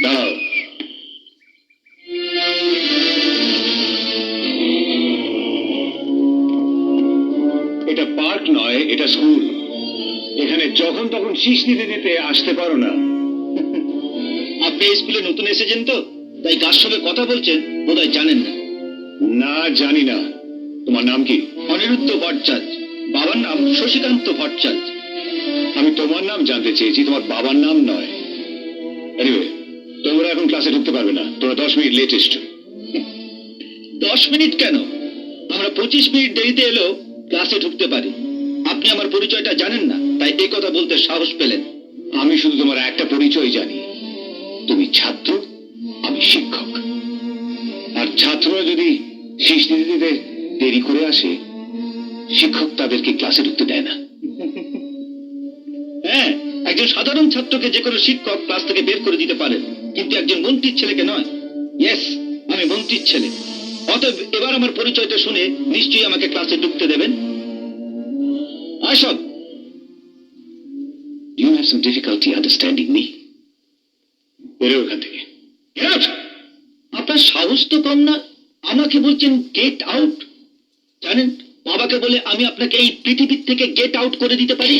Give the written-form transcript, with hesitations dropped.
দাঁড়াও। এটা পার্ক নয়, এটা স্কুল। এখানে যখন তখন শীষ নিতে নিতে আসতে পারো না। আপনি এই স্কুলে নতুন এসেছেন তো, তাই কার সঙ্গে কথা বলছেন বোধহয় জানেন না। না, জানি না। তোমার নাম কি? অনিরুদ্ধ ভট্টাচার্য। বাবার নাম শশীকান্ত ভট্টাচার্য। আমি তোমার নাম জানতে চেয়েছি, তোমার বাবার নাম নয়। এনিওয়ে, তোমরা এখন ক্লাসে ঢুকতে পারবে না। তোমরা 10 মিনিট লেট এসছো। 10 মিনিট কেন, আমরা 25 মিনিট দেরিতে এলেও ক্লাসে ঢুকতে পারি। আপনি আমার পরিচয়টা জানেন না, তাই এই কথা বলতে সাহস পেলেন। আমি শুধু তোমার একটা পরিচয় জানি, তুমি ছাত্র, আমি শিক্ষক। আর ছাত্ররা যদি শীষ দিতে দিতে দেরি করে আসে, শিক্ষক তাদেরকে ক্লাসে ঢুকতে দেয় না। হ্যাঁ, একজন সাধারণ ছাত্রকে যে কোনো শিক্ষক ক্লাস থেকে বের করে দিতে পারেন, কিন্তু একজন মন্ত্রীর ছেলেকে নয়। ইয়েস, আমি মন্ত্রীর ছেলে। অতএব এবার আমার পরিচয়টা শুনে নিশ্চয়ই আমাকে ক্লাসে ঢুকতে দেবেন। আসব। You have some difficulty understanding me? বেরো ওখান থেকে। Get out! আপনার সাহস তো কম না, আমাকে বলছেন গেট আউট। জানেন, বাবাকে বলে আমি আপনাকে এই পৃথিবীর থেকে গেট আউট করে দিতে পারি।